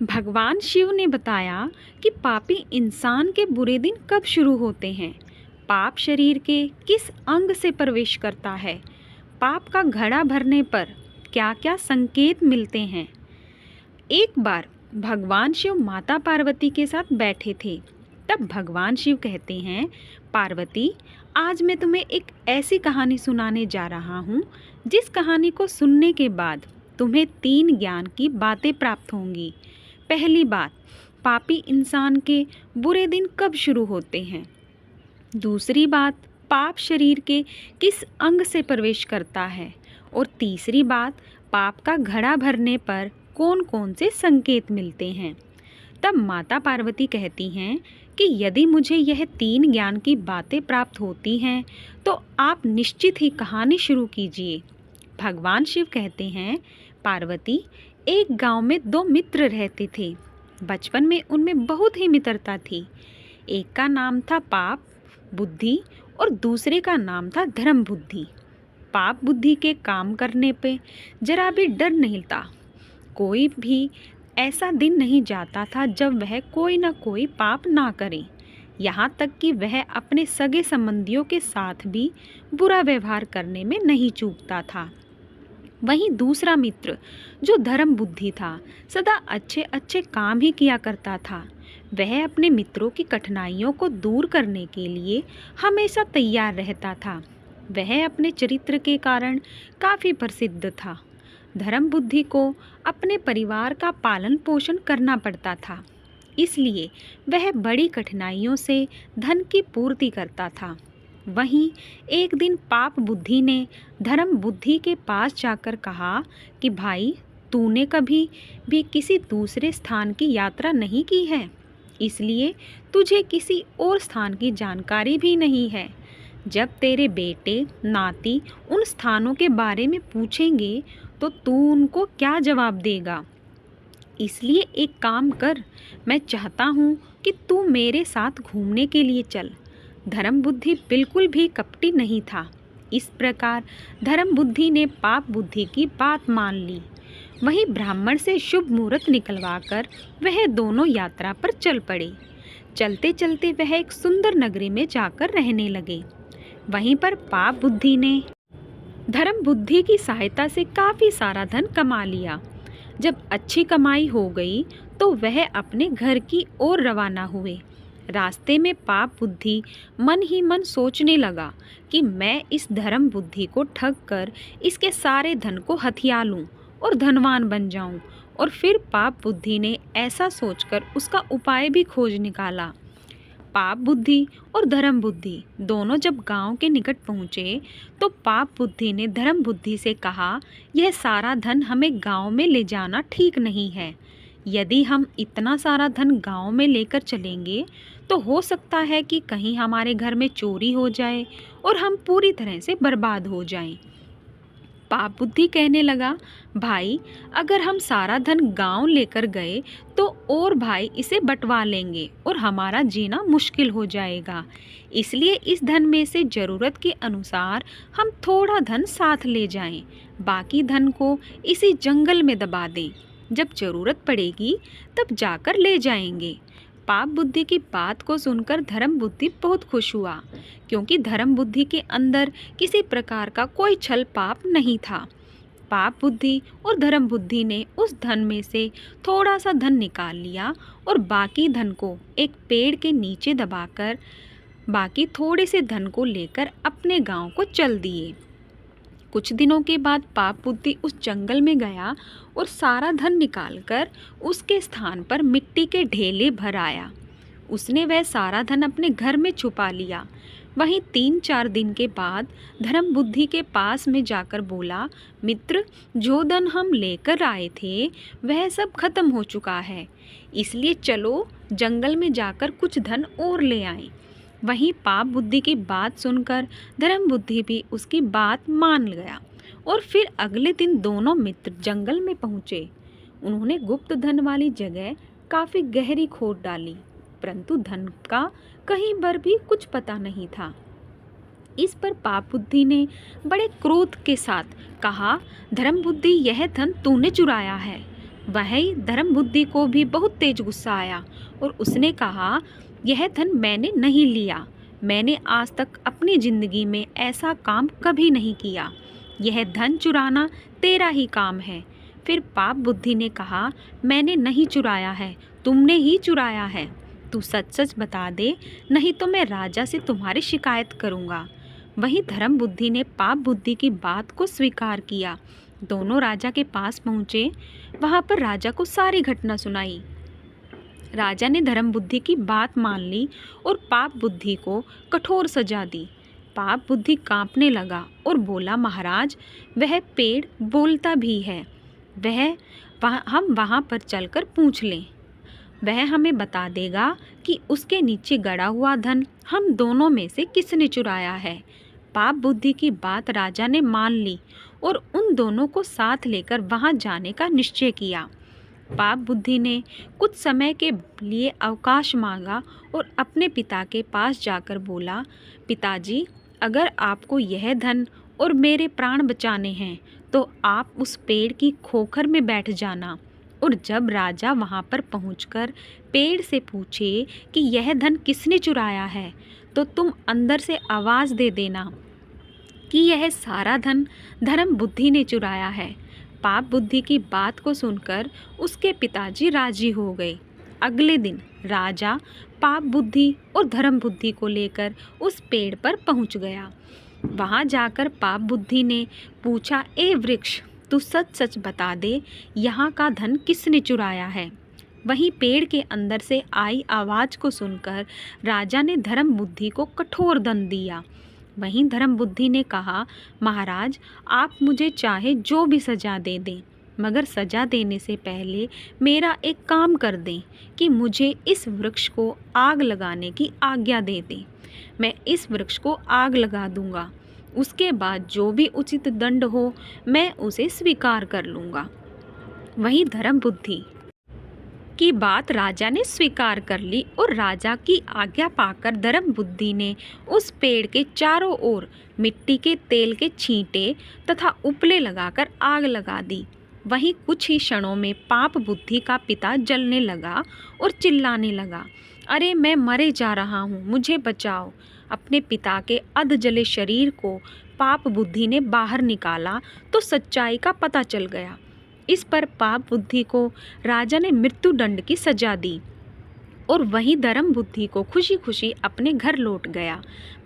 भगवान शिव ने बताया कि पापी इंसान के बुरे दिन कब शुरू होते हैं, पाप शरीर के किस अंग से प्रवेश करता है, पाप का घड़ा भरने पर क्या क्या संकेत मिलते हैं। एक बार भगवान शिव माता पार्वती के साथ बैठे थे। तब भगवान शिव कहते हैं, पार्वती, आज मैं तुम्हें एक ऐसी कहानी सुनाने जा रहा हूँ जिस कहानी को सुनने के बाद तुम्हें 3 ज्ञान की बातें प्राप्त होंगी। पहली बात, पापी इंसान के बुरे दिन कब शुरू होते हैं। दूसरी बात, पाप शरीर के किस अंग से प्रवेश करता है। और तीसरी बात, पाप का घड़ा भरने पर कौन कौन से संकेत मिलते हैं। तब माता पार्वती कहती हैं कि यदि मुझे यह 3 ज्ञान की बातें प्राप्त होती हैं तो आप निश्चित ही कहानी शुरू कीजिए। भगवान शिव कहते हैं, पार्वती, एक गांव में 2 मित्र रहते थे। बचपन में उनमें बहुत ही मित्रता थी। एक का नाम था पाप बुद्धि और दूसरे का नाम था धर्म बुद्धि। पाप बुद्धि के काम करने पे जरा भी डर नहीं था। कोई भी ऐसा दिन नहीं जाता था जब वह कोई ना कोई पाप ना करे। यहाँ तक कि वह अपने सगे संबंधियों के साथ भी बुरा व्यवहार करने में नहीं चूकता था। वहीं दूसरा मित्र जो धर्म बुद्धि था, सदा अच्छे अच्छे काम ही किया करता था। वह अपने मित्रों की कठिनाइयों को दूर करने के लिए हमेशा तैयार रहता था। वह अपने चरित्र के कारण काफ़ी प्रसिद्ध था। धर्म बुद्धि को अपने परिवार का पालन पोषण करना पड़ता था, इसलिए वह बड़ी कठिनाइयों से धन की पूर्ति करता था। वहीं एक दिन पाप बुद्धि ने धर्म बुद्धि के पास जाकर कहा कि भाई, तूने कभी भी किसी दूसरे स्थान की यात्रा नहीं की है, इसलिए तुझे किसी और स्थान की जानकारी भी नहीं है। जब तेरे बेटे नाती उन स्थानों के बारे में पूछेंगे तो तू उनको क्या जवाब देगा। इसलिए एक काम कर, मैं चाहता हूँ कि तू मेरे साथ घूमने के लिए चल। धर्म बुद्धि बिल्कुल भी कपटी नहीं था। इस प्रकार धर्म बुद्धि ने पाप बुद्धि की बात मान ली। वहीं ब्राह्मण से शुभ मुहूर्त निकलवाकर वह दोनों यात्रा पर चल पड़े। चलते चलते वह एक सुंदर नगरी में जाकर रहने लगे। वहीं पर पाप बुद्धि ने धर्म बुद्धि की सहायता से काफ़ी सारा धन कमा लिया। जब अच्छी कमाई हो गई तो वह अपने घर की ओर रवाना हुए। रास्ते में पाप बुद्धि मन ही मन सोचने लगा कि मैं इस धर्म बुद्धि को ठग कर इसके सारे धन को हथिया लूं और धनवान बन जाऊं। और फिर पाप बुद्धि ने ऐसा सोचकर उसका उपाय भी खोज निकाला। पाप बुद्धि और धर्म बुद्धि दोनों जब गांव के निकट पहुँचे तो पाप बुद्धि ने धर्म बुद्धि से कहा, यह सारा धन हमें गांव में ले जाना ठीक नहीं है। यदि हम इतना सारा धन गांव में लेकर चलेंगे तो हो सकता है कि कहीं हमारे घर में चोरी हो जाए और हम पूरी तरह से बर्बाद हो जाएं। पाप बुद्धि कहने लगा, भाई, अगर हम सारा धन गांव लेकर गए तो और भाई इसे बंटवा लेंगे और हमारा जीना मुश्किल हो जाएगा। इसलिए इस धन में से ज़रूरत के अनुसार हम थोड़ा धन साथ ले जाएं, बाकी धन को इसी जंगल में दबा दें। जब ज़रूरत पड़ेगी तब जाकर ले जाएंगे। पाप बुद्धि की बात को सुनकर धर्म बुद्धि बहुत खुश हुआ, क्योंकि धर्म बुद्धि के अंदर किसी प्रकार का कोई छल पाप नहीं था। पाप बुद्धि और धर्म बुद्धि ने उस धन में से थोड़ा सा धन निकाल लिया और बाकी धन को एक पेड़ के नीचे दबाकर बाकी थोड़े से धन को लेकर अपने गांव को चल दिए। कुछ दिनों के बाद पाप बुद्धि उस जंगल में गया और सारा धन निकालकर उसके स्थान पर मिट्टी के ढेले भर आया। उसने वह सारा धन अपने घर में छुपा लिया। वहीं 3-4 दिन के बाद धर्म बुद्धि के पास में जाकर बोला, मित्र, जो धन हम लेकर आए थे वह सब खत्म हो चुका है, इसलिए चलो जंगल में जाकर कुछ धन और ले आएं। वहीं पाप बुद्धि की बात सुनकर धर्म बुद्धि भी उसकी बात मान गया और फिर अगले दिन दोनों मित्र जंगल में पहुँचे। उन्होंने गुप्त धन वाली जगह काफ़ी गहरी खोद डाली, परंतु धन का कहीं पर भी कुछ पता नहीं था। इस पर पाप बुद्धि ने बड़े क्रोध के साथ कहा, धर्म बुद्धि, यह धन तूने चुराया है। वही धर्म बुद्धि को भी बहुत तेज गुस्सा आया और उसने कहा, यह धन मैंने नहीं लिया। मैंने आज तक अपनी जिंदगी में ऐसा काम कभी नहीं किया। यह धन चुराना तेरा ही काम है। फिर पाप बुद्धि ने कहा, मैंने नहीं चुराया है, तुमने ही चुराया है। तू सच सच बता दे, नहीं तो मैं राजा से तुम्हारी शिकायत करूँगा। वहीं धर्म बुद्धि ने पाप बुद्धि की बात को स्वीकार किया। दोनों राजा के पास पहुँचे। वहाँ पर राजा को सारी घटना सुनाई। राजा ने धर्म बुद्धि की बात मान ली और पाप बुद्धि को कठोर सजा दी। पाप बुद्धि कांपने लगा और बोला, महाराज, वह पेड़ बोलता भी है। हम वहाँ पर चलकर पूछ लें। वह हमें बता देगा कि उसके नीचे गड़ा हुआ धन हम दोनों में से किसने चुराया है। पाप बुद्धि की बात राजा ने मान ली और उन दोनों को साथ लेकर वहाँ जाने का निश्चय किया। पाप बुद्धि ने कुछ समय के लिए अवकाश मांगा और अपने पिता के पास जाकर बोला, पिताजी, अगर आपको यह धन और मेरे प्राण बचाने हैं तो आप उस पेड़ की खोखर में बैठ जाना, और जब राजा वहाँ पर पहुँचकर पेड़ से पूछे कि यह धन किसने चुराया है तो तुम अंदर से आवाज़ दे देना कि यह सारा धन धर्म बुद्धि ने चुराया है। पाप बुद्धि की बात को सुनकर उसके पिताजी राजी हो गए। अगले दिन राजा पाप बुद्धि और धर्म बुद्धि को लेकर उस पेड़ पर पहुंच गया। वहां जाकर पाप बुद्धि ने पूछा, ए वृक्ष, तू सच सच बता दे, यहाँ का धन किसने चुराया है। वहीं पेड़ के अंदर से आई आवाज़ को सुनकर राजा ने धर्म बुद्धि को कठोर दंड दिया। वहीं धर्म बुद्धि ने कहा, महाराज, आप मुझे चाहे जो भी सज़ा दे दें, मगर सज़ा देने से पहले मेरा एक काम कर दें कि मुझे इस वृक्ष को आग लगाने की आज्ञा दे दें। मैं इस वृक्ष को आग लगा दूंगा। उसके बाद जो भी उचित दंड हो मैं उसे स्वीकार कर लूँगा। वहीं धर्म बुद्धि की बात राजा ने स्वीकार कर ली और राजा की आज्ञा पाकर धर्म बुद्धि ने उस पेड़ के चारों ओर मिट्टी के तेल के छींटे तथा उपले लगाकर आग लगा दी। वहीं कुछ ही क्षणों में पाप बुद्धि का पिता जलने लगा और चिल्लाने लगा, अरे मैं मरे जा रहा हूँ, मुझे बचाओ। अपने पिता के अध जले शरीर को पाप बुद्धि ने बाहर निकाला तो सच्चाई का पता चल गया। इस पर पाप बुद्धि को राजा ने मृत्यु दंड की सजा दी और वही धर्म बुद्धि को खुशी खुशी अपने घर लौट गया।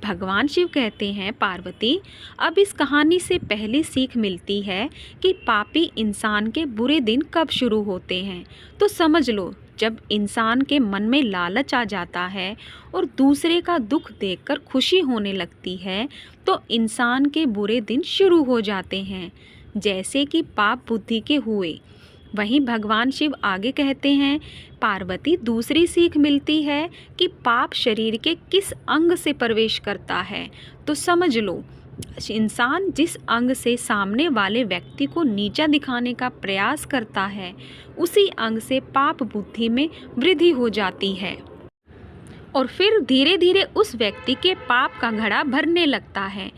भगवान शिव कहते हैं, पार्वती, अब इस कहानी से पहली सीख मिलती है कि पापी इंसान के बुरे दिन कब शुरू होते हैं। तो समझ लो, जब इंसान के मन में लालच आ जाता है और दूसरे का दुख देखकर खुशी होने लगती है तो इंसान के बुरे दिन शुरू हो जाते हैं, जैसे कि पाप बुद्धि के हुए। वहीं भगवान शिव आगे कहते हैं, पार्वती, दूसरी सीख मिलती है कि पाप शरीर के किस अंग से प्रवेश करता है। तो समझ लो, इंसान जिस अंग से सामने वाले व्यक्ति को नीचा दिखाने का प्रयास करता है उसी अंग से पाप बुद्धि में वृद्धि हो जाती है और फिर धीरे धीरे उस व्यक्ति के पाप का घड़ा भरने लगता है।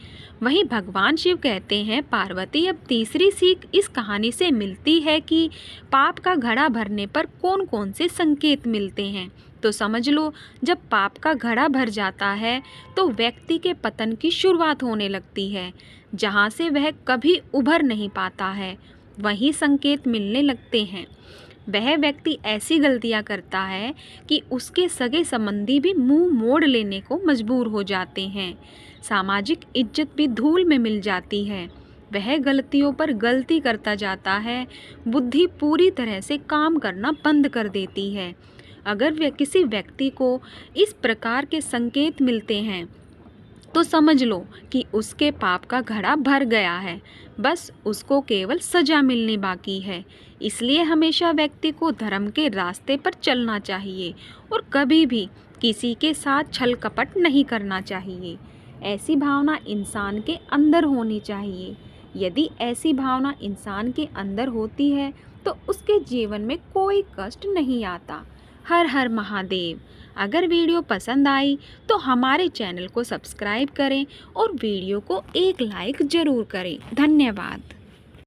वहीं भगवान शिव कहते हैं, पार्वती, अब तीसरी सीख इस कहानी से मिलती है कि पाप का घड़ा भरने पर कौन कौन से संकेत मिलते हैं। तो समझ लो, जब पाप का घड़ा भर जाता है तो व्यक्ति के पतन की शुरुआत होने लगती है, जहाँ से वह कभी उभर नहीं पाता है। वही संकेत मिलने लगते हैं। वह व्यक्ति ऐसी गलतियां करता है कि उसके सगे संबंधी भी मुंह मोड़ लेने को मजबूर हो जाते हैं। सामाजिक इज्जत भी धूल में मिल जाती है। वह गलतियों पर गलती करता जाता है। बुद्धि पूरी तरह से काम करना बंद कर देती है। अगर किसी व्यक्ति को इस प्रकार के संकेत मिलते हैं तो समझ लो कि उसके पाप का घड़ा भर गया है, बस उसको केवल सजा मिलनी बाकी है। इसलिए हमेशा व्यक्ति को धर्म के रास्ते पर चलना चाहिए और कभी भी किसी के साथ छल कपट नहीं करना चाहिए। ऐसी भावना इंसान के अंदर होनी चाहिए। यदि ऐसी भावना इंसान के अंदर होती है तो उसके जीवन में कोई कष्ट नहीं आता। हर हर महादेव। अगर वीडियो पसंद आई तो हमारे चैनल को सब्सक्राइब करें और वीडियो को एक लाइक ज़रूर करें। धन्यवाद।